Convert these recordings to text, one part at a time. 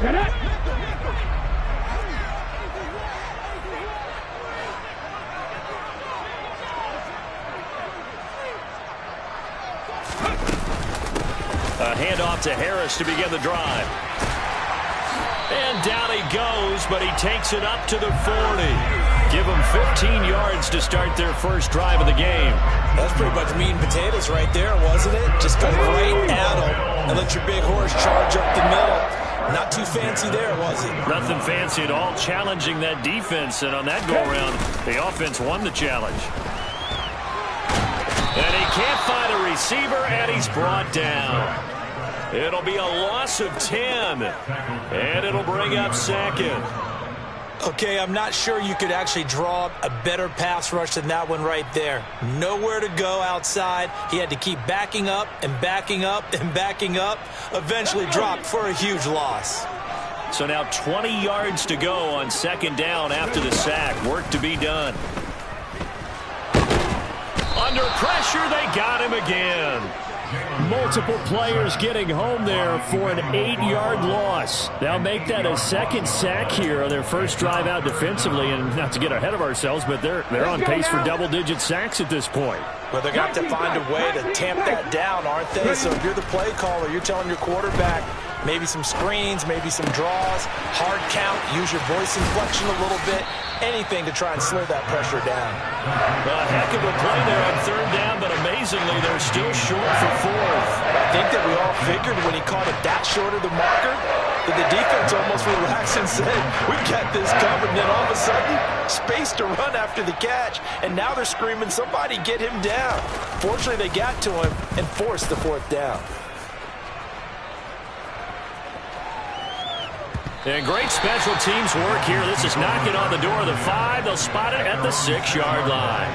A handoff to Harris to begin the drive. And down he goes, but he takes it up to the 40. Give them 15 yards to start their first drive of the game. That's pretty much meat and potatoes right there, wasn't it? Just go right at them and let your big horse charge up the middle. Not too fancy there, was it? Nothing fancy at all, challenging that defense. And on that go-around, the offense won the challenge. And he can't find a receiver, and he's brought down. It'll be a loss of 10, and it'll bring up second. Okay, I'm not sure you could actually draw up a better pass rush than that one right there. Nowhere to go outside. He had to keep backing up and backing up and backing up. Eventually dropped for a huge loss. So now 20 yards to go on second down after the sack. Work to be done. Under pressure, they got him again. Multiple players getting home there for an 8-yard loss. They'll make that a second sack here on their first drive out defensively. And not to get ahead of ourselves, but they're on pace for double-digit sacks at this point. Well, they're going to have to find a way to tamp that down, aren't they? So if you're the play caller, you're telling your quarterback maybe some screens, maybe some draws, hard count, use your voice inflection a little bit, anything to try and slow that pressure down. A heck of a play there on third down, but amazingly, they're still short for fourth. I think that we all figured when he caught it that short of the marker that the defense almost relaxed and said, we got this covered. And then all of a sudden, space to run after the catch, and now they're screaming, somebody get him down. Fortunately, they got to him and forced the fourth down. And great special teams work here. This is knocking on the door of the 5. They'll spot it at the 6-yard line.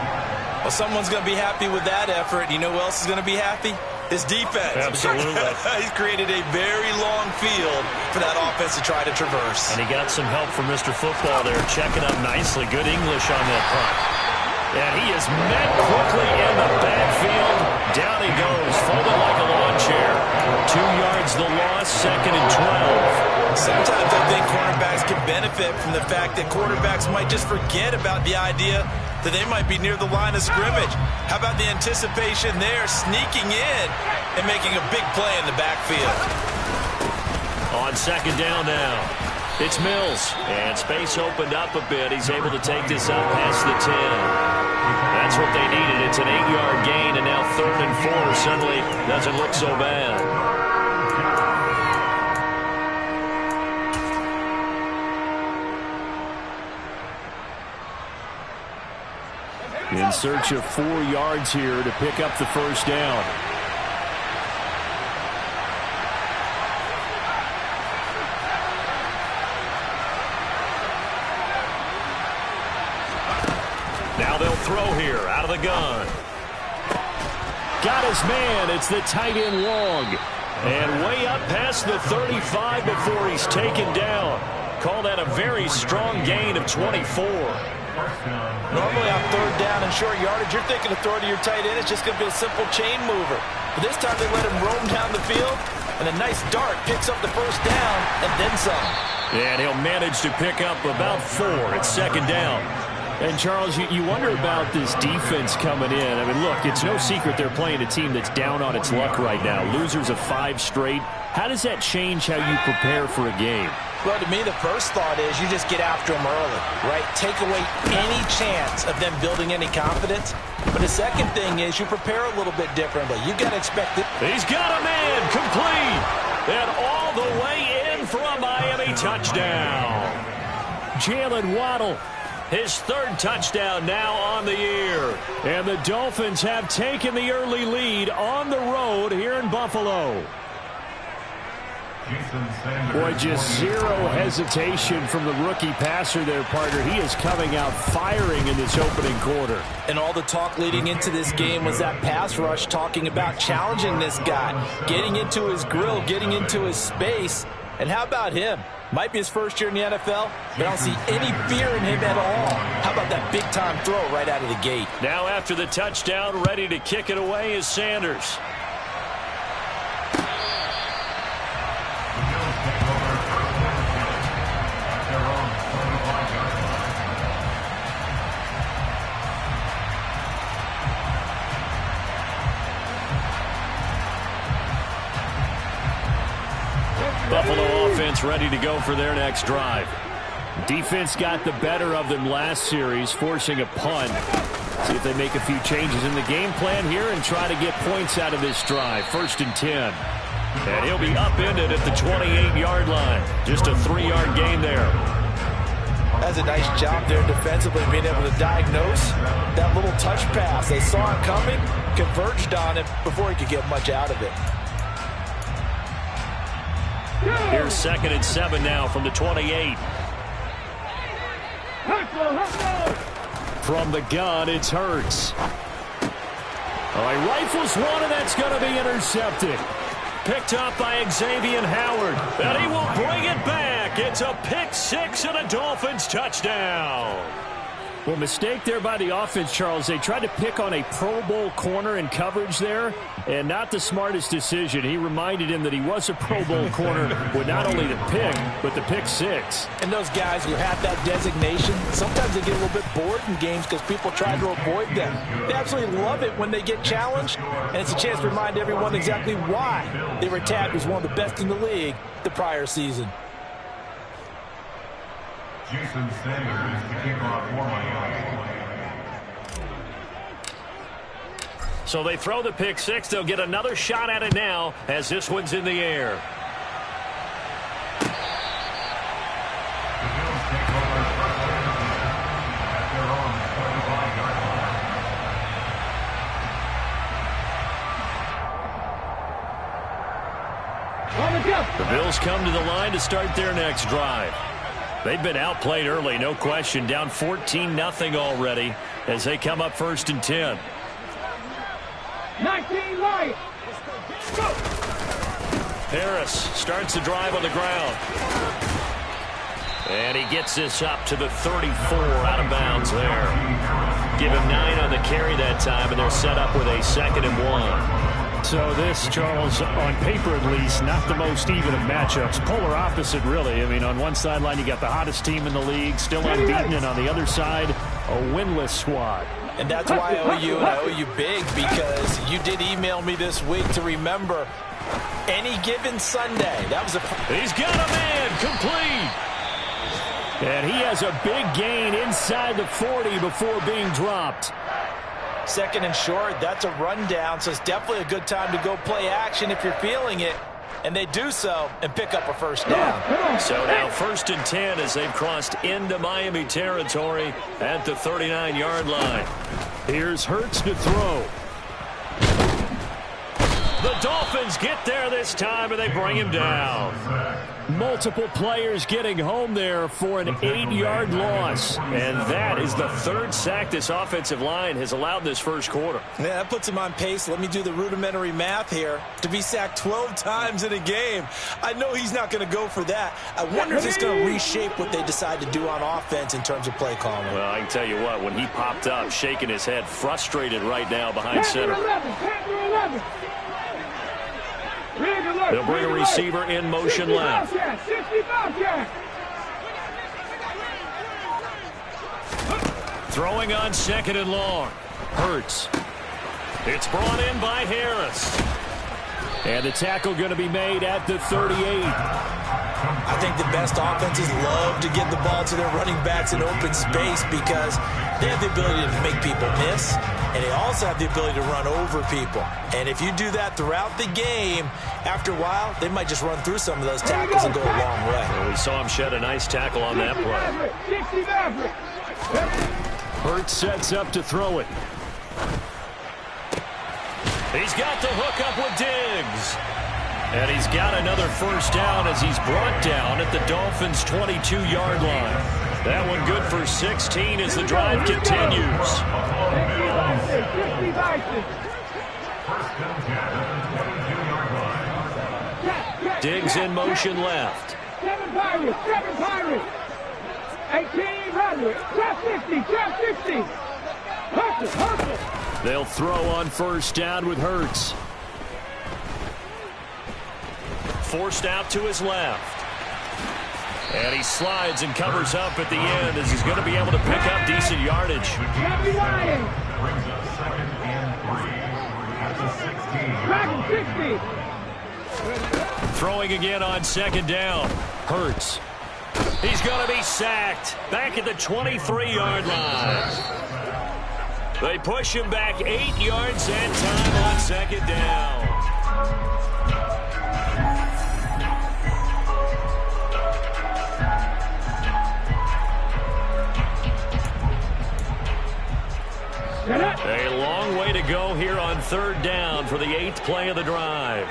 Well, someone's going to be happy with that effort. You know who else is going to be happy? His defense. Absolutely. He's created a very long field for that offense to try to traverse. And he got some help from Mr. Football there, checking up nicely. Good English on that punt. And he is met quickly in the backfield. Down he goes, folded like a lawn chair. 2 yards the loss, second and 12. Sometimes I think cornerbacks can benefit from the fact that quarterbacks might just forget about the idea that they might be near the line of scrimmage. How about the anticipation there, sneaking in and making a big play in the backfield? On second down now, it's Mills. And space opened up a bit. He's able to take this up past the 10. That's what they needed. It's an 8-yard gain, and now third and 4 suddenly doesn't look so bad. In search of 4 yards here to pick up the first down. Now they'll throw here out of the gun. Got his man. It's the tight end Long. And way up past the 35 before he's taken down. Call that a very strong gain of 24. Normally on third down and short yardage, you're thinking to throw to your tight end. It's just going to be a simple chain mover. But this time they let him roam down the field, and a nice dart picks up the first down and then some. And he'll manage to pick up about 4 at second down. And, Charles, you wonder about this defense coming in. I mean, look, it's no secret they're playing a team that's down on its luck right now. Losers of 5 straight. How does that change how you prepare for a game? Well, to me, the first thought is you just get after them early, right? Take away any chance of them building any confidence. But the second thing is you prepare a little bit differently. You got to expect it. He's got a man complete. And all the way in for a Miami touchdown. Jalen Waddle, his 3rd touchdown now on the year. And the Dolphins have taken the early lead on the road here in Buffalo. Boy, just zero hesitation from the rookie passer there, partner. He is coming out firing in this opening quarter. And all the talk leading into this game was that pass rush, talking about challenging this guy, getting into his grill, getting into his space. And how about him? Might be his first year in the NFL, but I don't see any fear in him at all. How about that big-time throw right out of the gate? Now after the touchdown, ready to kick it away is Sanders. offense ready to go for their next drive. Defense got the better of them last series, forcing a punt. See if they make a few changes in the game plan here and try to get points out of this drive. 1st and 10. And he'll be upended at the 28-yard line. Just a 3-yard gain there. That's a nice job there defensively, being able to diagnose that little touch pass. They saw it coming, converged on it before he could get much out of it. Here's 2nd and 7 now from the 28. From the gun, it's Hurts. Oh, he rifles one, and that's going to be intercepted. Picked up by Xavier Howard, and he will bring it back. It's a pick six and a Dolphins touchdown. Well, mistake there by the offense, Charles. They tried to pick on a Pro Bowl corner in coverage there, and not the smartest decision. He reminded him that he was a Pro Bowl corner with not only the pick, but the pick six. And those guys who have that designation, sometimes they get a little bit bored in games because people try to avoid them. They absolutely love it when they get challenged, and it's a chance to remind everyone exactly why they were tagged as one of the best in the league the prior season. Jason Sanders to kick off for Miami. So they throw the pick six. They'll get another shot at it now as this one's in the air. The Bills take over first at their own 25-yard line. The Bills come to the line to start their next drive. They've been outplayed early, no question. Down 14-0 already as they come up 1st and 10. 19 right. Harris starts the drive on the ground. And he gets this up to the 34, out of bounds there. Give him 9 on the carry that time, and they're set up with a 2nd and 1. So this, Charles, on paper at least, not the most even of matchups. Polar opposite, really. I mean, on one sideline, you got the hottest team in the league, still unbeaten, and on the other side, a winless squad. And that's why I owe you, and I owe you big, because you did email me this week to remember any given Sunday. That was a... He's got a man complete. And he has a big gain inside the 40 before being dropped. 2nd and short, that's a rundown, so it's definitely a good time to go play action if you're feeling it. And they do so and pick up a first down. So now 1st and 10 as they've crossed into Miami territory at the 39-yard line. Here's Hurts to throw. The Dolphins get there this time, and they bring him down. Multiple players getting home there for an 8-yard loss. And that is the 3rd sack this offensive line has allowed this first quarter. Yeah, that puts him on pace. Let me do the rudimentary math here. To be sacked 12 times in a game, I know he's not going to go for that. I wonder if it's going to reshape what they decide to do on offense in terms of play calling. Well, I can tell you what, when he popped up, shaking his head, frustrated right now behind center. They'll bring a receiver in motion left. Throwing on 2nd and long. Hurts. It's brought in by Harris. And the tackle going to be made at the 38. I think the best offenses love to get the ball to their running backs in open space because they have the ability to make people miss, and they also have the ability to run over people. And if you do that throughout the game, after a while, they might just run through some of those tackles and go a long way. Well, we saw him shed a nice tackle on that play. Hurts sets up to throw it. He's got the hook up with Diggs. And he's got another first down as he's brought down at the Dolphins' 22-yard line. That one good for 16 as the drive continues. Diggs in motion left. 7 Pirates. 1800. Trap 50. Hustle. They'll throw on first down with Hurts. Forced out to his left. And he slides and covers up at the end as he's going to be able to pick up decent yardage. Brings up 2nd and 3 at the 16. Dragon 60. Throwing again on second down. Hurts. He's going to be sacked. Back at the 23-yard line. They push him back 8 yards and time on second down. A long way to go here on third down for the 8th play of the drive.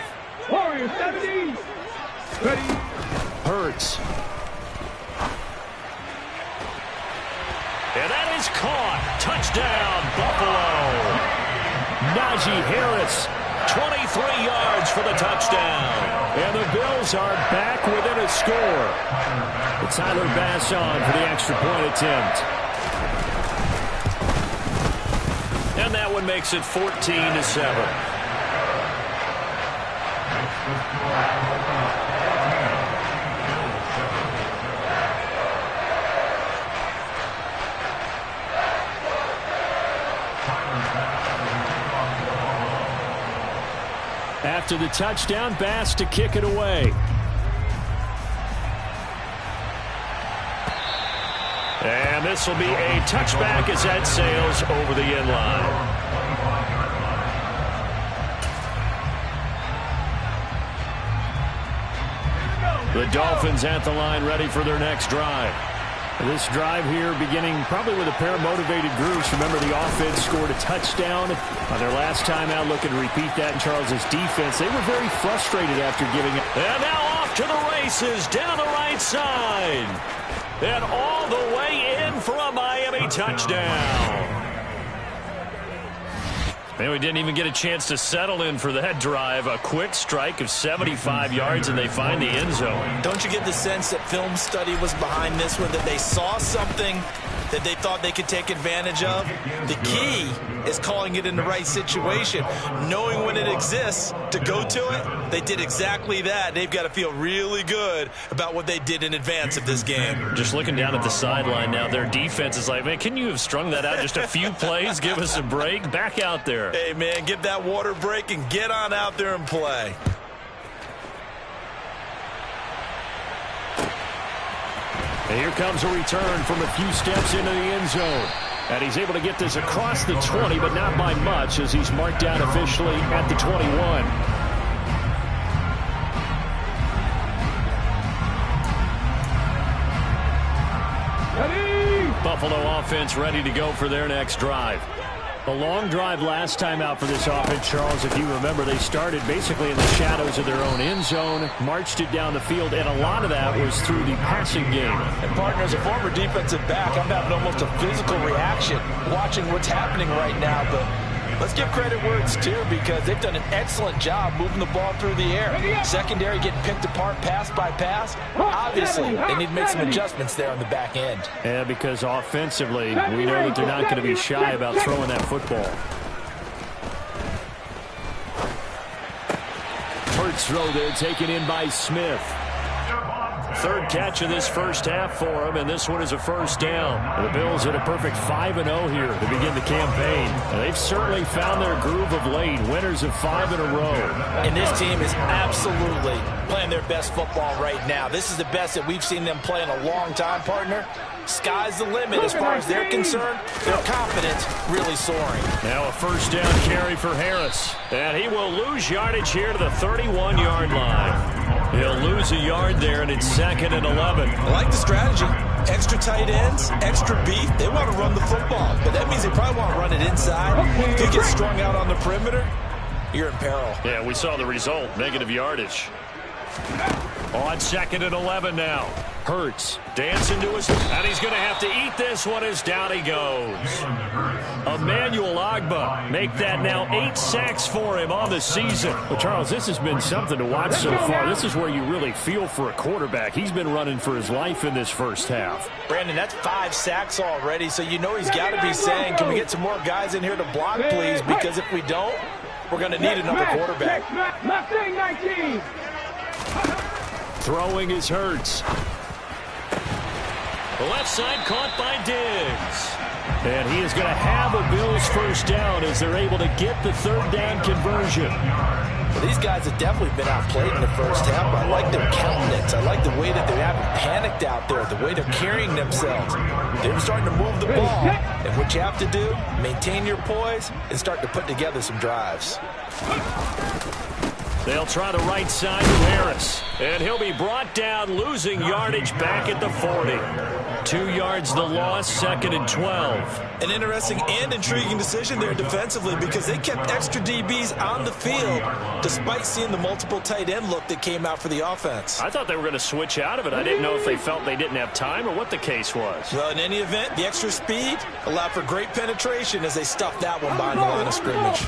Warriors 70. Ready. Hurts. And that is caught. Touchdown, Buffalo. Najee Harris, 23 yards for the touchdown. And the Bills are back within a score. Tyler Bass on for the extra point attempt. And that one makes it 14-7. After the touchdown, Bass to kick it away. And this will be a touchback as that sails over the end line. The Dolphins at the line ready for their next drive. This drive here beginning probably with a pair of motivated groups. Remember, the offense scored a touchdown on their last time out. Looking to repeat that in Charles's defense. They were very frustrated after giving it. And now off to the races down the right side. And all the way in for a Miami touchdown. And we didn't even get a chance to settle in for that drive. A quick strike of 75 yards, and they find the end zone. Don't you get the sense that film study was behind this one, that they saw something that they thought they could take advantage of? The key is calling it in the right situation, knowing when it exists to go to it. They did exactly that. They've got to feel really good about what they did in advance of this game. Just looking down at the sideline now, their defense is like, man, can you have strung that out just a few plays? Give us a break. Back out there. Hey, man, give that water break and get on out there and play. And here comes a return from a few steps into the end zone. And he's able to get this across the 20, but not by much, as he's marked down officially at the 21. Buffalo offense ready to go for their next drive. A long drive last time out for this offense, Charles. If you remember, they started basically in the shadows of their own end zone, marched it down the field, and a lot of that was through the passing game. And, partner, as a former defensive back, I'm having almost a physical reaction watching what's happening right now. But let's give credit where it's due, because they've done an excellent job moving the ball through the air. Secondary getting picked apart pass by pass. Obviously, they need to make some adjustments there on the back end. Yeah, because offensively, we know that they're not going to be shy about throwing that football. Hurts throw there, taken in by Smith. Third catch of this first half for him, and this one is a first down. The Bills at a perfect 5-0 here to begin the campaign. And they've certainly found their groove of late, winners of 5 in a row. And this team is absolutely playing their best football right now. This is the best that we've seen them play in a long time, partner. Sky's the limit as far as they're concerned. Their confidence really soaring. Now a first down carry for Harris. And he will lose yardage here to the 31-yard line. He'll lose a yard there, and it's 2nd and 11. I like the strategy. Extra tight ends, extra beef. They want to run the football, but that means they probably want to run it inside. If you get strung out on the perimeter, you're in peril. Yeah, we saw the result, negative yardage. On 2nd and 11 now. Hurts dancing to his, and he's going to have to eat this one as down he goes. Emmanuel Ogbah make that now 8 sacks for him on the season. Well, Charles, this has been something to watch so far. This is where you really feel for a quarterback. He's been running for his life in this first half. Brandon, that's 5 sacks already, so you know he's got to be saying, can we get some more guys in here to block, please? Because if we don't, we're going to need another quarterback. Mustang 19. Throwing is Hurts. The left side caught by Diggs. And he is going to have a Bills first down as they're able to get the third down conversion. These guys have definitely been outplayed in the first half, but I like their countenance. I like the way that they haven't panicked out there, the way they're carrying themselves. They're starting to move the ball, and what you have to do, maintain your poise and start to put together some drives. They'll try the right side to Harris, and he'll be brought down, losing yardage back at the 40. 2 yards the loss, 2nd and 12. An interesting and intriguing decision there defensively because they kept extra DBs on the field despite seeing the multiple tight end look that came out for the offense. I thought they were going to switch out of it. I didn't know if they felt they didn't have time or what the case was. Well, in any event, the extra speed allowed for great penetration as they stuffed that one behind the line of scrimmage.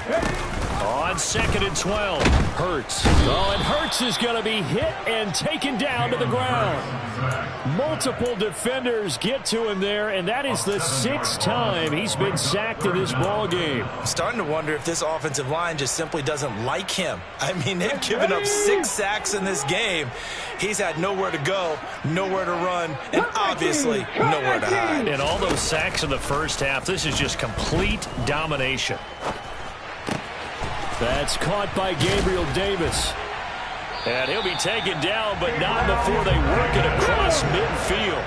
On 2nd and 12, Hurts. Oh, and Hurts is going to be hit and taken down to the ground. Multiple defenders get to him there, and that is the 6th time he's been sacked in this ball game. I'm starting to wonder if this offensive line just simply doesn't like him. I mean, they've given up 6 sacks in this game. He's had nowhere to go, nowhere to run, and obviously nowhere to hide. And all those sacks in the first half, this is just complete domination. That's caught by Gabriel Davis. And he'll be taken down, but not before they work it across midfield.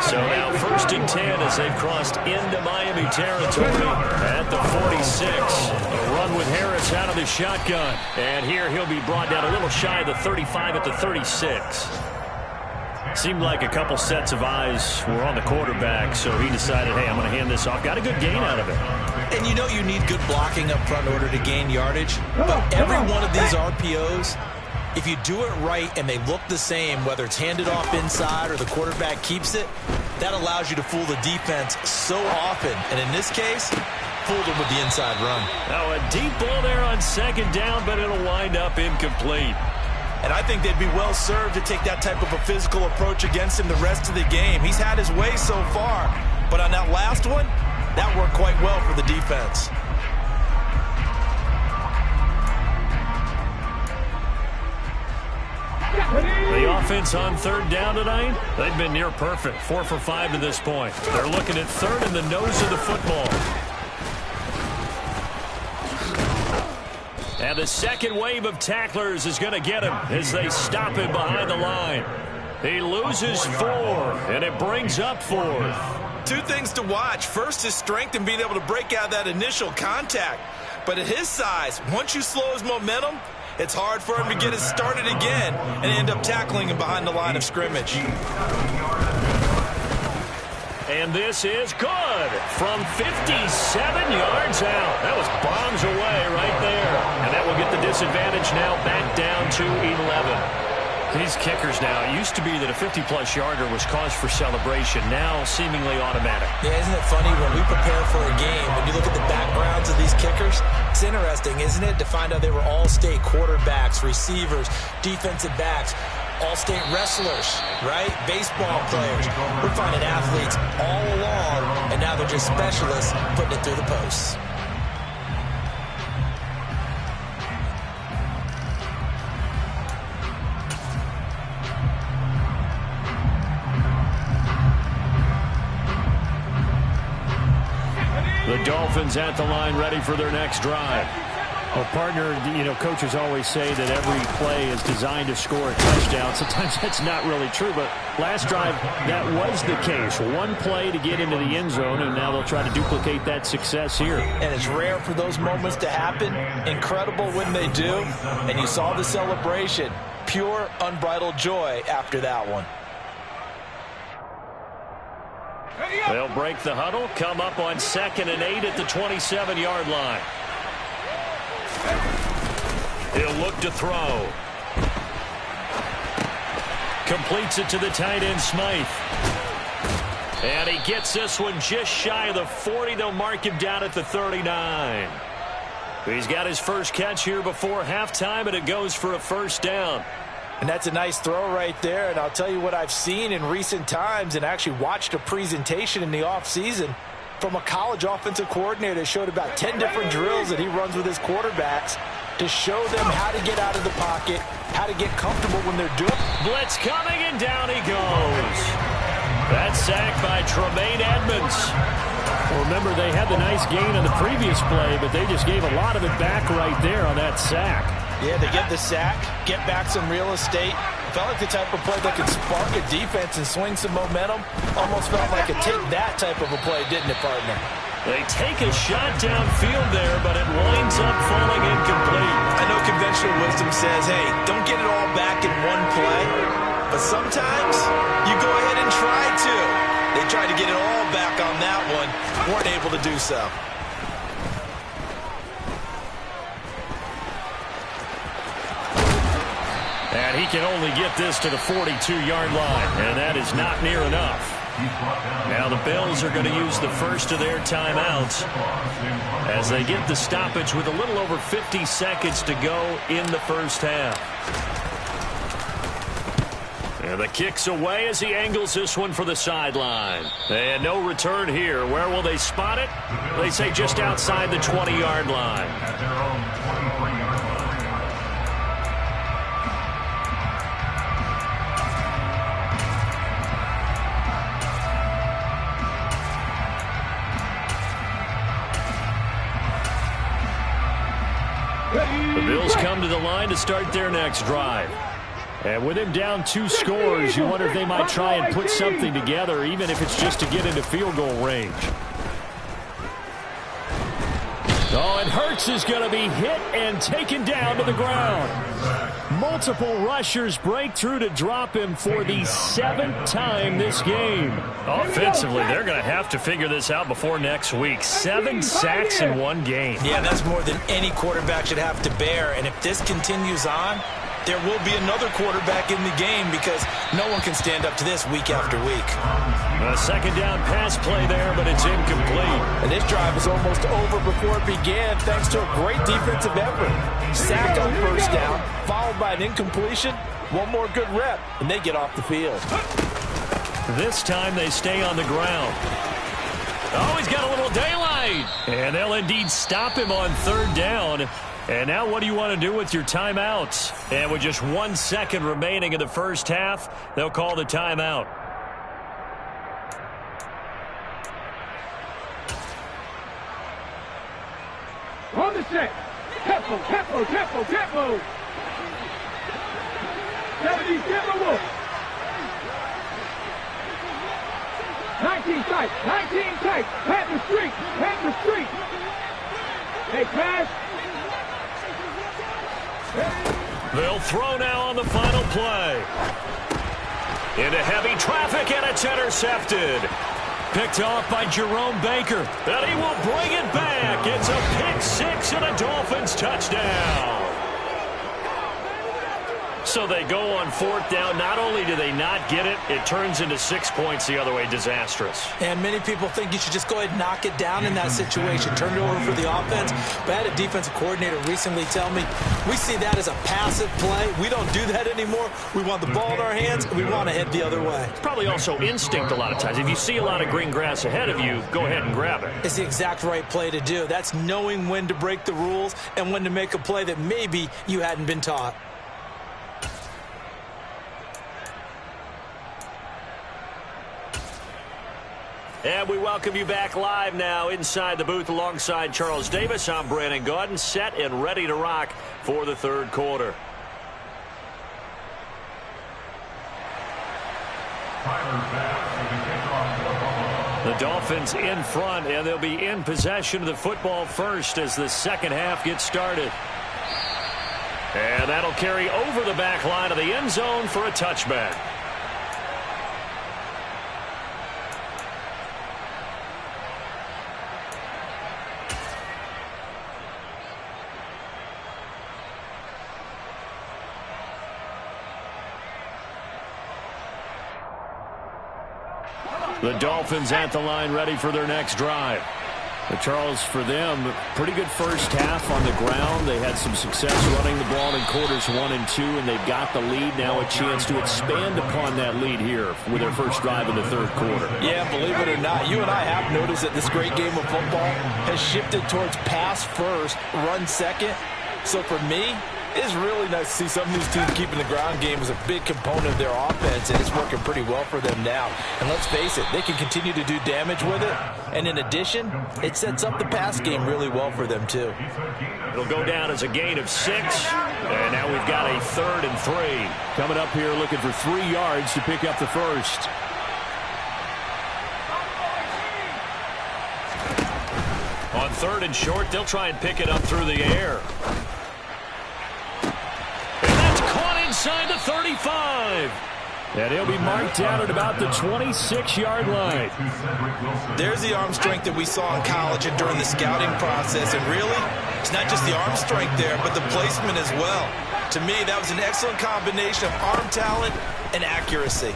So now 1st and 10 as they've crossed into Miami territory at the 46. A run with Harris out of the shotgun. And here he'll be brought down a little shy of the 35 at the 36. Seemed like a couple sets of eyes were on the quarterback, so he decided, hey, I'm going to hand this off. Got a good gain out of it. And you know you need good blocking up front in order to gain yardage. But every one of these RPOs, if you do it right and they look the same, whether it's handed off inside or the quarterback keeps it, that allows you to fool the defense so often. And in this case, fooled them with the inside run. Now a deep ball there on 2nd down, but it'll wind up incomplete. And I think they'd be well served to take that type of a physical approach against him the rest of the game. He's had his way so far, but on that last one, that worked quite well for the defense. The offense on 3rd down tonight, they've been near perfect. 4 for 5 to this point. They're looking at 3rd in the nose of the football. And the second wave of tacklers is going to get him as they stop him behind the line. He loses 4, and it brings up 4th. 2 things to watch. First, his strength in being able to break out that initial contact. But at his size, once you slow his momentum, it's hard for him to get it started again and end up tackling him behind the line of scrimmage. And this is good from 57 yards out. That was bombs away right there. And that will get the disadvantage now back down to 11. These kickers now, it used to be that a 50-plus yarder was cause for celebration. Now seemingly automatic. Yeah, isn't it funny when we prepare for a game, when you look at the backgrounds of these kickers, it's interesting, isn't it, to find out they were all-state quarterbacks, receivers, defensive backs, all-state wrestlers, right? Baseball players. We're finding athletes all along, and now they're just specialists putting it through the posts. The Dolphins at the line ready for their next drive. Well, partner, you know, coaches always say that every play is designed to score a touchdown. Sometimes that's not really true, but last drive, that was the case. 1 play to get into the end zone, and now they'll try to duplicate that success here. And it's rare for those moments to happen. Incredible when they do. And you saw the celebration. Pure, unbridled joy after that one. They'll break the huddle, come up on 2nd and 8 at the 27-yard line. He'll look to throw. Completes it to the tight end, Smythe. And he gets this one just shy of the 40. They'll mark him down at the 39. He's got his first catch here before halftime, and it goes for a 1st down. And that's a nice throw right there. And I'll tell you what I've seen in recent times and actually watched a presentation in the offseason from a college offensive coordinator that showed about 10 different drills that he runs with his quarterbacks to show them how to get out of the pocket, how to get comfortable when they're doing. Blitz coming, and down he goes. That's sacked by Tremaine Edmonds. Well, remember, they had the nice gain on the previous play, but they just gave a lot of it back right there on that sack. Yeah, they get the sack, get back some real estate. Felt like the type of play that could spark a defense and swing some momentum. Almost felt like a take that type of a play, didn't it, partner? They take a shot downfield there, but it winds up falling incomplete. I know conventional wisdom says, hey, don't get it all back in one play. But sometimes you go ahead and try to. They tried to get it all back on that one. Weren't able to do so. And he can only get this to the 42-yard line, and that is not near enough. Now the Bills are going to use the first of their timeouts as they get the stoppage with a little over 50 seconds to go in the first half. And the kick's away as he angles this one for the sideline. And no return here. Where will they spot it? They say just outside the 20-yard line. At their own 23-yard line. The Bills come to the line to start their next drive. And with him down 2 scores, you wonder if they might try and put something together, even if it's just to get into field goal range. Oh, and Hurts is going to be hit and taken down to the ground. Multiple rushers break through to drop him for the 7th time this game. Offensively, they're going to have to figure this out before next week. 7 sacks in one game. Yeah, that's more than any quarterback should have to bear. And if this continues on, there will be another quarterback in the game because no one can stand up to this week after week. A second down pass play there, but it's incomplete. And this drive was almost over before it began thanks to a great defensive effort. Sack on first down, followed by an incompletion. One more good rep, and they get off the field. This time they stay on the ground. Oh, he's got a little daylight. And they'll indeed stop him on 3rd down. And now what do you want to do with your timeouts? And with just 1 second remaining in the first half, they'll call the timeout. On the set. Tempo, tempo, tempo, tempo. 70 tempo Wolf. 19 tight, 19 tight. Panther streak, Panther streak. Hey, pass. They'll throw now on the final play. Into heavy traffic, and it's intercepted. Picked off by Jerome Baker. And he will bring it back. It's a pick 6 and a Dolphins touchdown. So they go on 4th down. Not only do they not get it, it turns into 6 points the other way. Disastrous. And many people think you should just go ahead and knock it down in that situation. Turn it over for the offense. But I had a defensive coordinator recently tell me, we see that as a passive play. We don't do that anymore. We want the ball in our hands, and we want to head the other way. It's probably also instinct a lot of times. If you see a lot of green grass ahead of you, go ahead and grab it. It's the exact right play to do. That's knowing when to break the rules and when to make a play that maybe you hadn't been taught. And we welcome you back live now inside the booth alongside Charles Davis. I'm Brandon Gaudin, set and ready to rock for the 3rd quarter. The Dolphins in front, and they'll be in possession of the football first as the second half gets started. And that'll carry over the back line of the end zone for a touchback. The Dolphins at the line ready for their next drive. Charles, for them, pretty good first half on the ground. They had some success running the ball in quarters 1 and 2, and they've got the lead. Now a chance to expand upon that lead here with their first drive in the 3rd quarter. Yeah, believe it or not, you and I have noticed that this great game of football has shifted towards pass first, run second. So for me, It's really nice to see some of these teams keeping the ground game as a big component of their offense, and it's working pretty well for them now. And let's face it, they can continue to do damage with it. And in addition, it sets up the pass game really well for them, too. It'll go down as a gain of 6. And now we've got a 3rd and 3. Coming up here looking for 3 yards to pick up the first. On 3rd and short, they'll try and pick it up through the air. And that's caught inside the 35. And he'll be marked down at about the 26-yard line. There's the arm strength that we saw in college and during the scouting process. And really, it's not just the arm strength there, but the placement as well. To me, that was an excellent combination of arm talent and accuracy.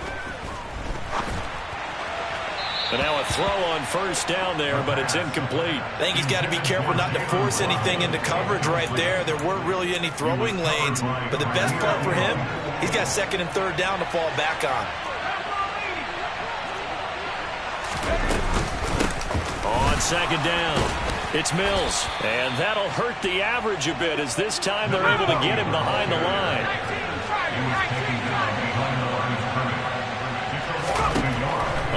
And now a throw on 1st down there, but it's incomplete. I think he's got to be careful not to force anything into coverage right there. There weren't really any throwing lanes, but the best part for him, he's got 2nd and 3rd down to fall back on. On 2nd down, it's Mills, and that'll hurt the average a bit as this time they're able to get him behind the line.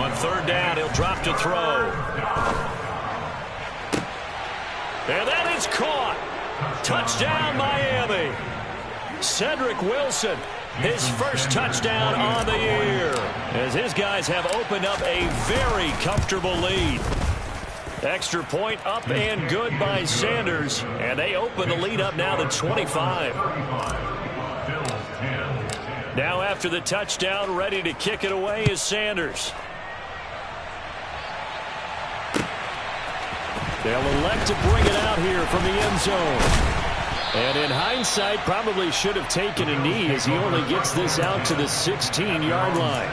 On 3rd down, he'll drop to throw. And that is caught. Touchdown, Miami. Cedric Wilson, his first touchdown on the year, as his guys have opened up a very comfortable lead. Extra point up and good by Sanders, and they open the lead up now to 25. Now after the touchdown, ready to kick it away is Sanders. They'll elect to bring it out here from the end zone. And in hindsight, probably should have taken a knee as he only gets this out to the 16-yard line.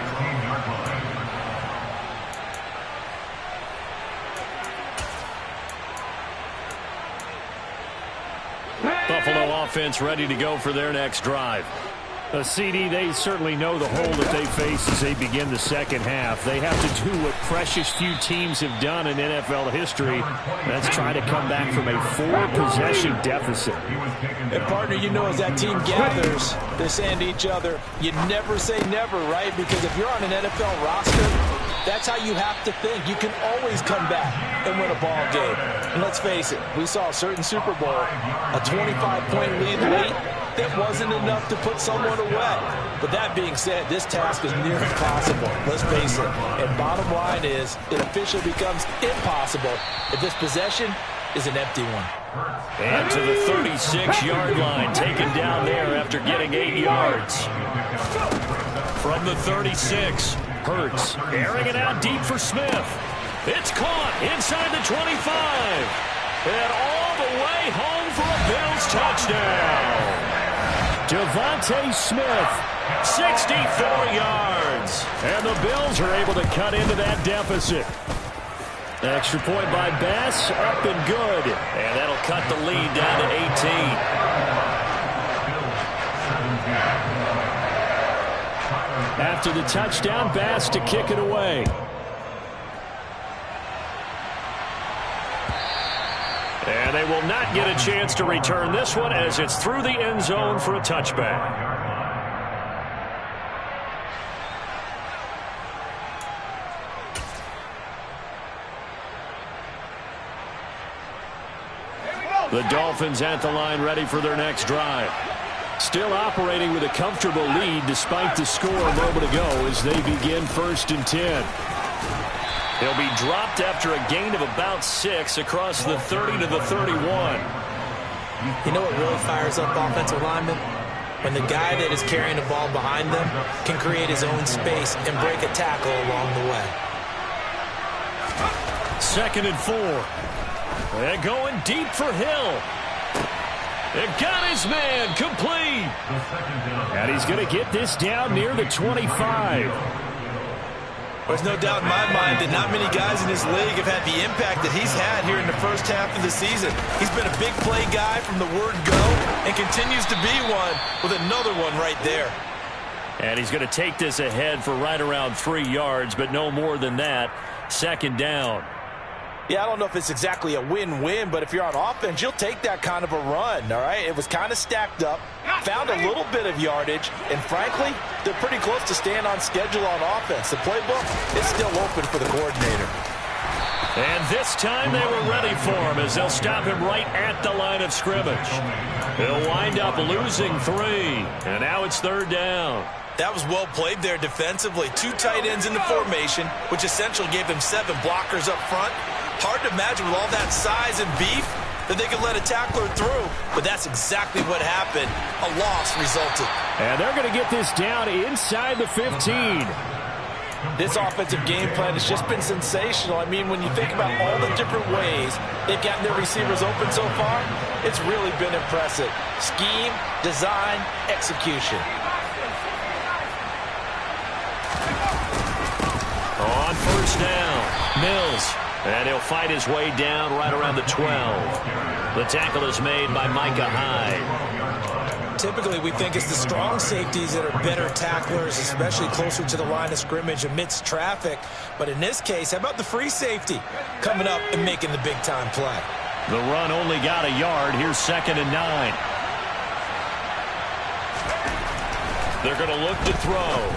Buffalo offense ready to go for their next drive. A CD, they certainly know the hole that they face as they begin the second half. They have to do what precious few teams have done in NFL history. That's try to come back from a 4-possession deficit. And, partner, you know, as that team gathers, they're saying to each other, you never say never, right? Because if you're on an NFL roster, that's how you have to think. You can always come back and win a ball game. And let's face it, we saw a certain Super Bowl, a 25-point lead late. That wasn't enough to put someone away. But that being said, this task is near impossible. Let's face it. And bottom line is, it officially becomes impossible if this possession is an empty one. And to the 36-yard line, taken down there after getting 8 yards. From the 36, Hurts airing it out deep for Smith. It's caught inside the 25. And all the way home for a Bills touchdown. Devontae Smith, 64 yards. And the Bills are able to cut into that deficit. Extra point by Bass, up and good. And that'll cut the lead down to 18. After the touchdown, Bass to kick it away. And they will not get a chance to return this one as it's through the end zone for a touchback. The Dolphins at the line ready for their next drive. Still operating with a comfortable lead despite the score a moment ago as they begin 1st and 10. He'll be dropped after a gain of about 6 across the 30 to the 31. You know what really fires up offensive linemen? When the guy that is carrying the ball behind them can create his own space and break a tackle along the way. 2nd and 4. They're going deep for Hill. They got his man complete. And he's going to get this down near the 25. There's no doubt in my mind that not many guys in this league have had the impact that he's had here in the first half of the season. He's been a big play guy from the word go and continues to be one with another one right there. And he's going to take this ahead for right around 3 yards, but no more than that. 2nd down. Yeah, I don't know if it's exactly a win-win, but if you're on offense, you'll take that kind of a run, all right? It was kind of stacked up, found a little bit of yardage, and frankly, they're pretty close to staying on schedule on offense. The playbook is still open for the coordinator. And this time they were ready for him as they'll stop him right at the line of scrimmage. He'll wind up losing 3, and now it's 3rd down. That was well played there defensively. 2 tight ends in the formation, which essentially gave them 7 blockers up front. Hard to imagine with all that size and beef that they could let a tackler through, but that's exactly what happened. A loss resulted. And they're going to get this down inside the 15. This offensive game plan has just been sensational. I mean, when you think about all the different ways they've gotten their receivers open so far, it's really been impressive. Scheme, design, execution. On 1st down, Mills. And he'll fight his way down right around the 12. The tackle is made by Micah Hyde. Typically, we think it's the strong safeties that are better tacklers, especially closer to the line of scrimmage amidst traffic. But in this case, how about the free safety coming up and making the big-time play? The run only got a yard. Here's 2nd and 9. They're going to look to throw.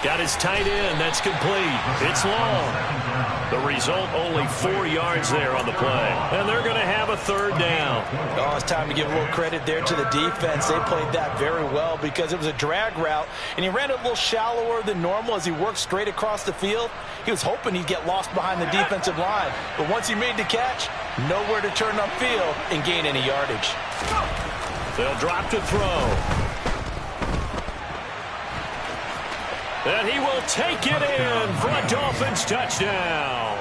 Got his tight end. That's complete. It's long. The result, only 4 yards there on the play. And they're going to have a 3rd down. Oh, it's time to give a little credit there to the defense. They played that very well because it was a drag route, and he ran it a little shallower than normal as he worked straight across the field. He was hoping he'd get lost behind the defensive line. But once he made the catch, nowhere to turn upfield and gain any yardage. They'll drop to throw. And he will take it in for a Dolphins touchdown.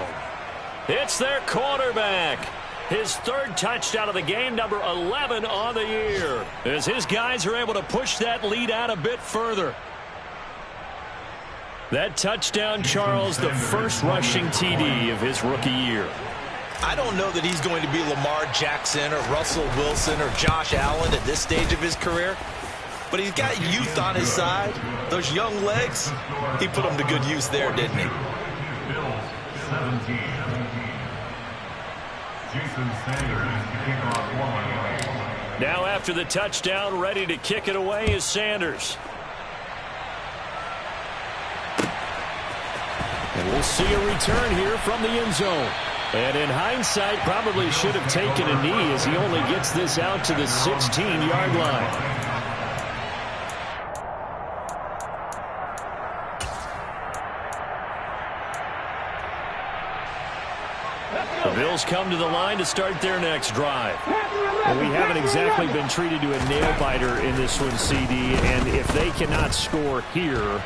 It's their quarterback. His 3rd touchdown of the game, number 11 on the year, as his guys are able to push that lead out a bit further. That touchdown, Charles, the first rushing TD of his rookie year. I don't know that he's going to be Lamar Jackson or Russell Wilson or Josh Allen at this stage of his career. But he's got youth on his side. Those young legs, he put them to good use there, didn't he? Bills 17. Jason Sanders to kick off one. Now after the touchdown, ready to kick it away is Sanders. And we'll see a return here from the end zone. And in hindsight, probably should have taken a knee as he only gets this out to the 16-yard line. The Bills come to the line to start their next drive. Well, we haven't exactly been treated to a nail-biter in this one, CD, and if they cannot score here,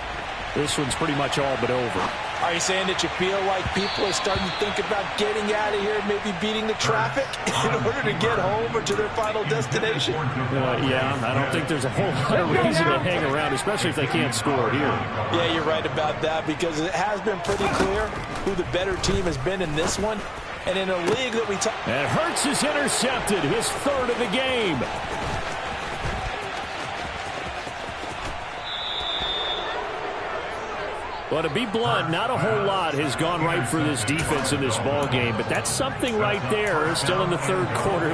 this one's pretty much all but over. Are you saying that you feel like people are starting to think about getting out of here, maybe beating the traffic in order to get home or to their final destination? Yeah, I don't think there's a whole lot of reason to hang around, especially if they can't score here. Yeah, you're right about that because it has been pretty clear who the better team has been in this one. And in a league that we talk... And Hurts is intercepted, his 3rd of the game. Well, to be blunt, not a whole lot has gone right for this defense in this ball game, but that's something right there. Still in the 3rd quarter,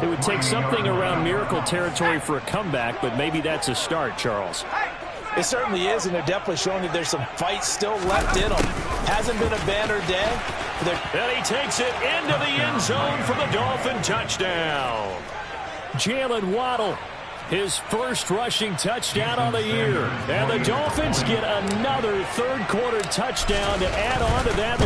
it would take something around miracle territory for a comeback, but maybe that's a start, Charles. It certainly is, and they're definitely showing that there's some fight still left in them. Hasn't been a banner day. And he takes it into the end zone for the Dolphin touchdown. Jalen Waddle, his first rushing touchdown on the year. And the Dolphins get another 3rd quarter touchdown to add on to that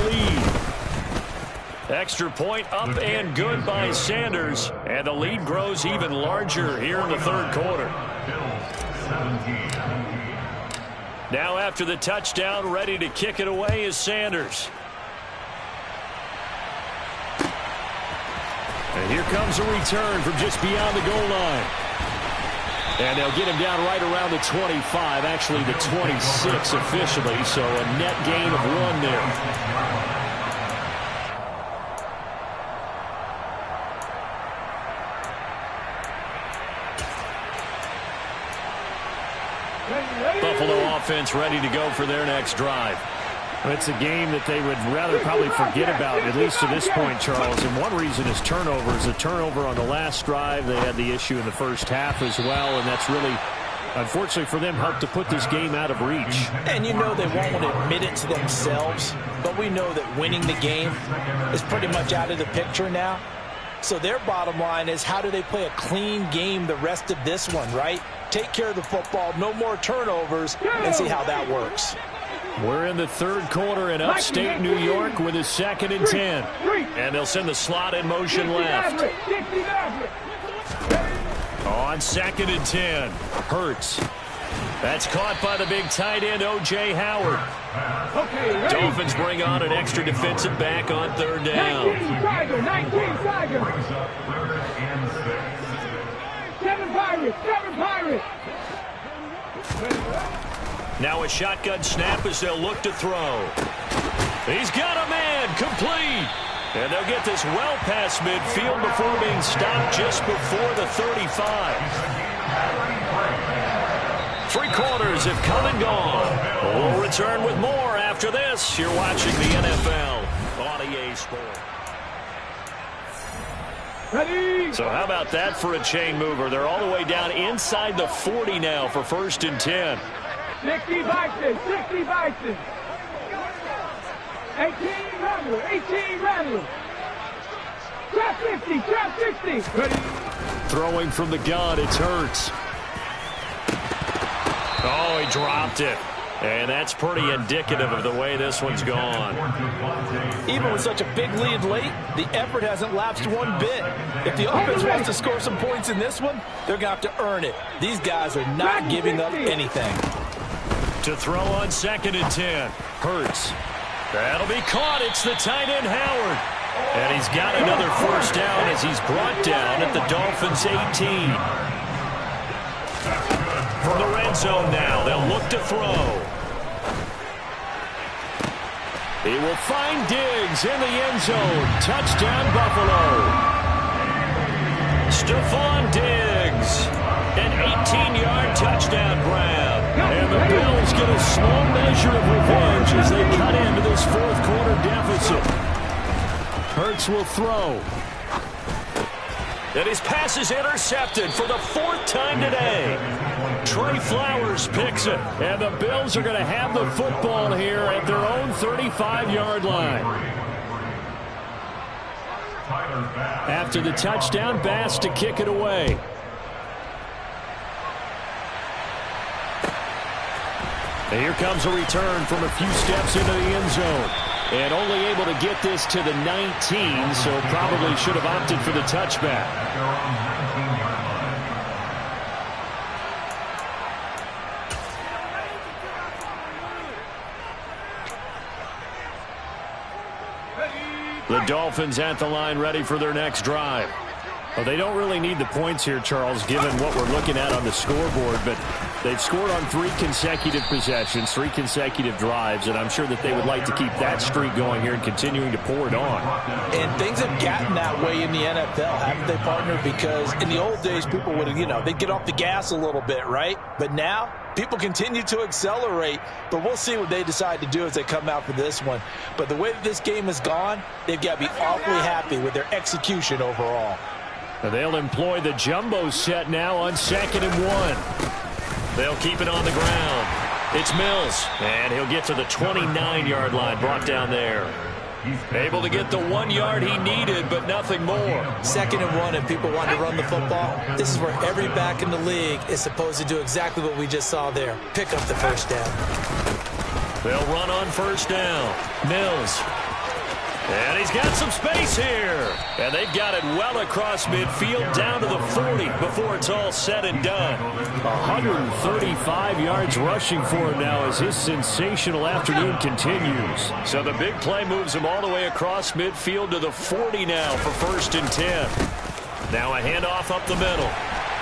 lead. Extra point up and good by Sanders. And the lead grows even larger here in the 3rd quarter. Now after the touchdown, ready to kick it away is Sanders. And here comes a return from just beyond the goal line. And they'll get him down right around the 25, actually the 26 officially, so a net gain of 1 there. Buffalo offense ready to go for their next drive. It's a game that they would rather probably forget about, at least to this point, Charles. And one reason is turnovers. A turnover on the last drive. They had the issue in the first half as well, and that's really, unfortunately for them, helped to put this game out of reach. And you know they won't want to admit it to themselves, but we know that winning the game is pretty much out of the picture now. So their bottom line is, how do they play a clean game the rest of this one, right? Take care of the football, no more turnovers, and see how that works. We're in the third quarter in upstate New York with a 2nd and 10. And they'll send the slot in motion left. On 2nd and 10, Hurts. That's caught by the big tight end, O.J. Howard. Dolphins bring on an extra defensive back on 3rd down. 19 Tiger. 7 Pirates. Now a shotgun snap as they'll look to throw. He's got a man, complete. And they'll get this well past midfield before being stopped just before the 35. 3 quarters have come and gone. We'll return with more after this. You're watching the NFL on EA Sports. Ready? So how about that for a chain mover? They're all the way down inside the 40 now for 1st and 10. 60 Bison. 18 Rattler. Trap 50. Ready? Throwing from the gun, it's Hurts. Oh, he dropped it. And that's pretty indicative of the way this one's gone. Even with such a big lead late, the effort hasn't lapsed one bit. If the offense wants to score some points in this one, they're going to have to earn it. These guys are not giving up anything. To throw on 2nd and 10. Hurts. That'll be caught. It's the tight end, Howard. And he's got another 1st down as he's brought down at the Dolphins' 18. From the red zone now, they'll look to throw. He will find Diggs in the end zone. Touchdown, Buffalo. Stephon Diggs. An 18-yard touchdown grab. And the Bills get a small measure of revenge as they cut into this 4th quarter deficit. Hurts will throw. And his pass is intercepted for the 4th time today. Trey Flowers picks it. And the Bills are going to have the football here at their own 35-yard line. After the touchdown, Bass to kick it away. And here comes a return from a few steps into the end zone. And only able to get this to the 19, so probably should have opted for the touchback. The Dolphins at the line, ready for their next drive. Well, they don't really need the points here, Charles, given what we're looking at on the scoreboard, but they've scored on 3 consecutive possessions, 3 consecutive drives, and I'm sure that they would like to keep that streak going here and continuing to pour it on. And things have gotten that way in the NFL, haven't they, partner? Because in the old days, people would, they'd get off the gas a little bit, right? But now, people continue to accelerate, but we'll see what they decide to do as they come out for this one. But the way that this game has gone, they've got to be awfully happy with their execution overall. They'll employ the jumbo set now on 2nd and 1. They'll keep it on the ground. It's Mills, and he'll get to the 29-yard line, brought down there. Able to get the 1 yard he needed, but nothing more. 2nd and 1, if people want to run the football, this is where every back in the league is supposed to do exactly what we just saw there. Pick up the 1st down. They'll run on 1st down. Mills. And he's got some space here. And they've got it well across midfield down to the 40 before it's all said and done. 135 yards rushing for him now as his sensational afternoon continues. So the big play moves him all the way across midfield to the 40 now for 1st and 10. Now a handoff up the middle.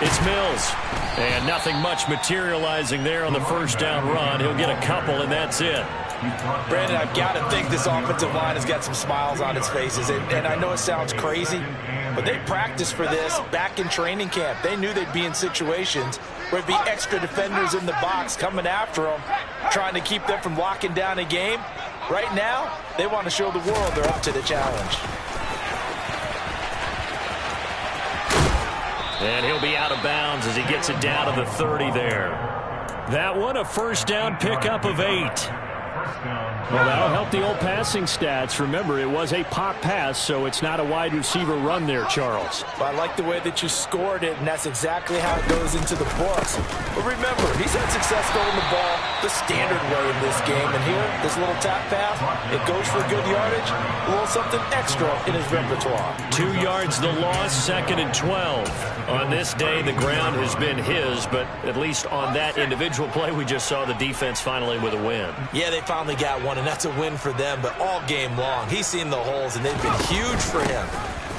It's Mills. And nothing much materializing there on the 1st down run. He'll get a couple, and that's it. Brandon, I've got to think this offensive line has got some smiles on its faces. And I know it sounds crazy, but they practiced for this back in training camp. They knew they'd be in situations where it'd be extra defenders in the box coming after them, trying to keep them from locking down a game. Right now, they want to show the world they're up to the challenge. And he'll be out of bounds as he gets it down to the 30 there. That one, a first down pickup of 8. Well, that'll help the old passing stats. Remember, it was a pop pass, so it's not a wide receiver run there, Charles. But I like the way that you scored it, and that's exactly how it goes into the books. But remember, he's had success throwing the ball the standard way in this game. And here, this little tap pass, it goes for good yardage, a little something extra in his repertoire. 2 yards the loss, 2nd and 12. On this day, the ground has been his, but at least on that individual play, we just saw the defense finally with a win. Yeah, they finally got one, and that's a win for them, but all game long, he's seen the holes, and they've been huge for him.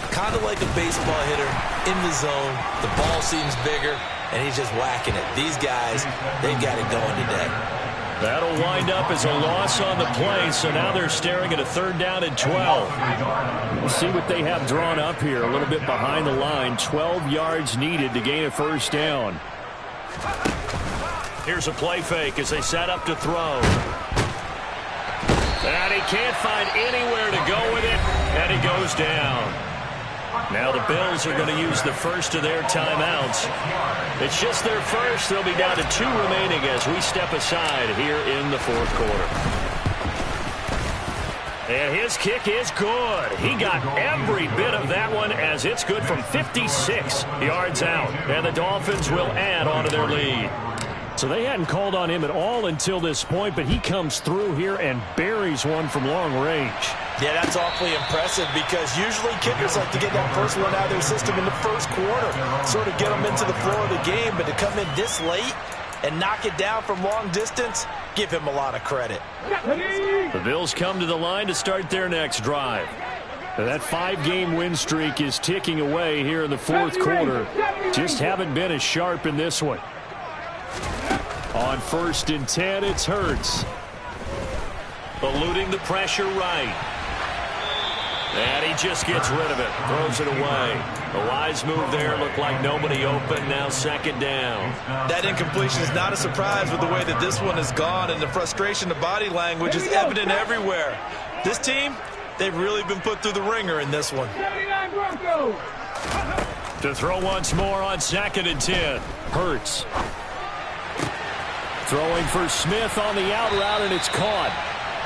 Kind of like a baseball hitter in the zone. The ball seems bigger, and he's just whacking it. These guys, they've got it going today. That'll wind up as a loss on the play, so now they're staring at a 3rd down and 12. We'll see what they have drawn up here, a little bit behind the line. 12 yards needed to gain a first down. Here's a play fake as they set up to throw. And he can't find anywhere to go with it, and he goes down. Now the Bills are going to use the first of their timeouts. It's just their first. They'll be down to 2 remaining as we step aside here in the 4th quarter. And his kick is good. He got every bit of that one as it's good from 56 yards out. And the Dolphins will add on to their lead. So they hadn't called on him at all until this point, but he comes through here and buries one from long range. Yeah, that's awfully impressive because usually kickers like to get that first one out of their system in the first quarter, sort of get them into the flow of the game, but to come in this late and knock it down from long distance, give him a lot of credit. The Bills come to the line to start their next drive. That 5-game win streak is ticking away here in the 4th quarter. Just haven't been as sharp in this one. On 1st and 10, it's Hurts. Eluding the pressure right. And he just gets rid of it. Throws it away. A wise move there. Looked like nobody open. Now 2nd down. That incompletion is not a surprise with the way that this one has gone, and the frustration, the body language is evident everywhere. This team, they've really been put through the ringer in this one. To throw once more on 2nd and 10. Hurts. Throwing for Smith on the out route, and it's caught.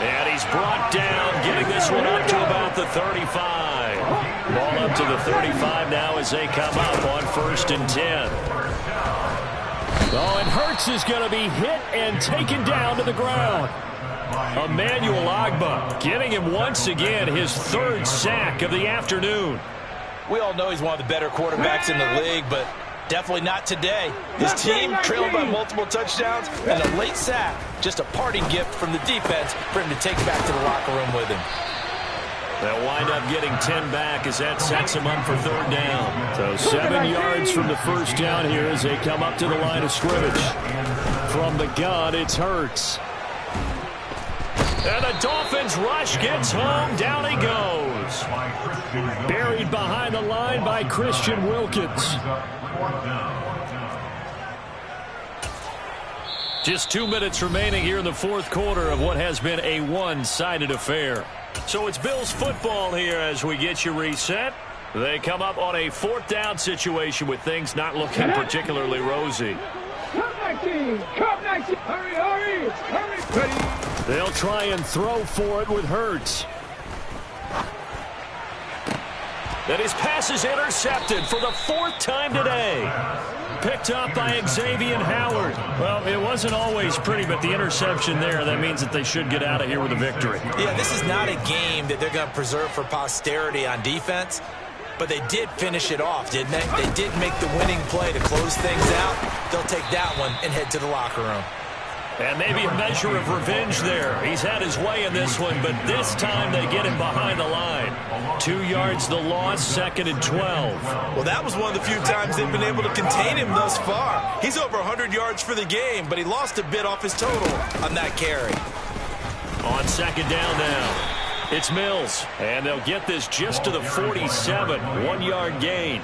And he's brought down, getting this one up to about the 35. Ball up to the 35 now as they come up on 1st and 10. Oh, and Hurts is going to be hit and taken down to the ground. Emmanuel Ogbah getting him once again his 3rd sack of the afternoon. We all know he's one of the better quarterbacks in the league, but definitely not today. His team trailing by multiple touchdowns, and a late sack, just a parting gift from the defense for him to take back to the locker room with him. They'll wind up getting 10 back as that sets him up for 3rd down. So 7 yards from the first down here as they come up to the line of scrimmage. From the gun, it's Hurts. And the Dolphins rush gets home. Down he goes. Buried behind the line by Christian Wilkins. Just 2 minutes remaining here in the 4th quarter of what has been a one-sided affair. So it's Bills football here as we get you reset. They come up on a 4th down situation with things not looking particularly rosy. They'll try and throw for it with Hurts. And his pass is intercepted for the 4th time today. Picked up by Xavier Howard. Well, it wasn't always pretty, but the interception there, that means that they should get out of here with a victory. Yeah, this is not a game that they're going to preserve for posterity on defense, but they did finish it off, didn't they? They did make the winning play to close things out. They'll take that one and head to the locker room. And maybe a measure of revenge there. He's had his way in this one, but this time they get him behind the line. 2 yards the loss, 2nd and 12. Well, that was one of the few times they've been able to contain him thus far. He's over 100 yards for the game, but he lost a bit off his total on that carry. On 2nd down now, it's Mills. And they'll get this just to the 47, 1 yard gain.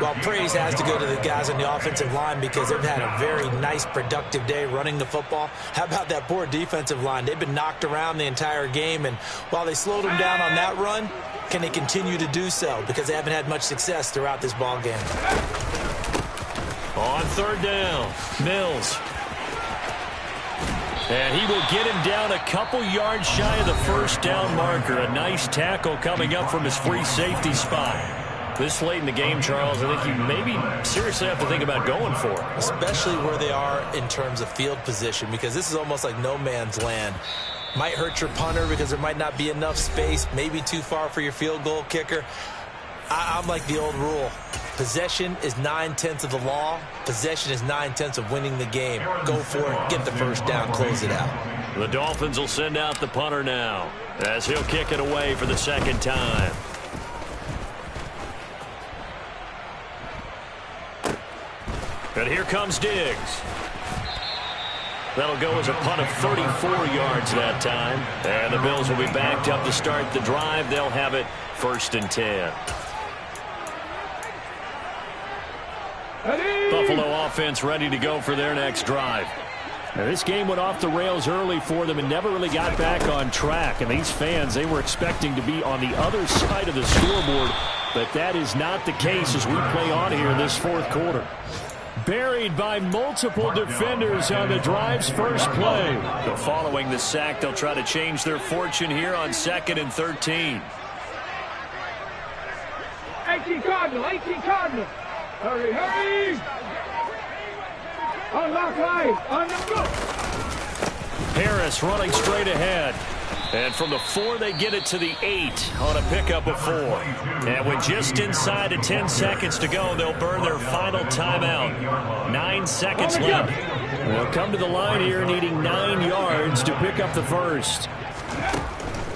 Well, praise has to go to the guys on the offensive line because they've had a very nice, productive day running the football. How about that poor defensive line? They've been knocked around the entire game, and while they slowed them down on that run, can they continue to do so? Because they haven't had much success throughout this ball game. On third down, Mills. And he will get him down a couple yards shy of the first down marker. A nice tackle coming up from his free safety spot. This late in the game, Charles, I think you maybe seriously have to think about going for it. Especially where they are in terms of field position, because this is almost like no man's land. Might hurt your punter because there might not be enough space, maybe too far for your field goal kicker. I'm like the old rule. Possession is 9/10 of the law. Possession is 9/10 of winning the game. Go for it, get the first down, close it out. The Dolphins will send out the punter now as he'll kick it away for the second time. And here comes Diggs. That'll go as a punt of 34 yards that time. And the Bills will be backed up to start the drive. They'll have it 1st and 10. Buffalo offense ready to go for their next drive. Now, this game went off the rails early for them and never really got back on track. And these fans, they were expecting to be on the other side of the scoreboard. But that is not the case as we play on here in this fourth quarter. Buried by multiple defenders on the drive's first play. So following the sack, they'll try to change their fortune here on 2nd and 13. 18 Cardinal, 18 Cardinal. Hurry, hurry. Unlock line, unlock go. Harris running straight ahead. And from the 4, they get it to the 8 on a pickup of 4. And with just inside of 10 seconds to go, they'll burn their final timeout. 9 seconds left. They'll come to the line here needing 9 yards to pick up the first.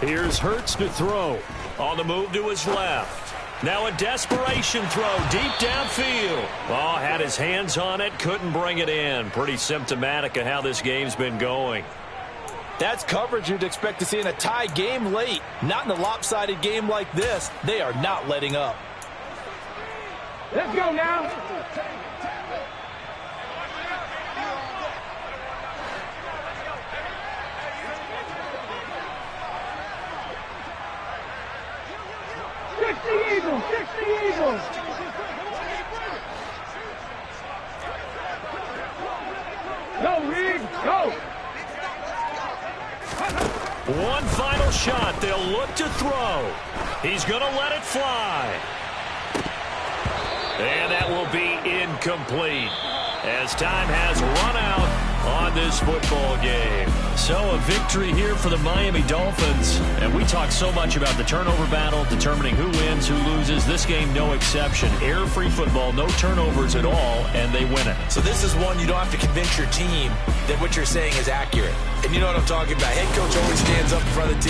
Here's Hurts to throw. On the move to his left. Now a desperation throw deep downfield. Oh, had his hands on it, couldn't bring it in. Pretty symptomatic of how this game's been going. That's coverage you'd expect to see in a tie game late. Not in a lopsided game like this. They are not letting up. Let's go now. Eagles, 60 Eagles. Go, Reed, go. One final shot. They'll look to throw. He's going to let it fly. And that will be incomplete as time has run out on this football game. So a victory here for the Miami Dolphins. And we talk so much about the turnover battle, determining who wins, who loses. This game, no exception. Error-free football, no turnovers at all, and they win it. So this is one you don't have to convince your team that what you're saying is accurate. And you know what I'm talking about. Head coach always stands up in front of the team.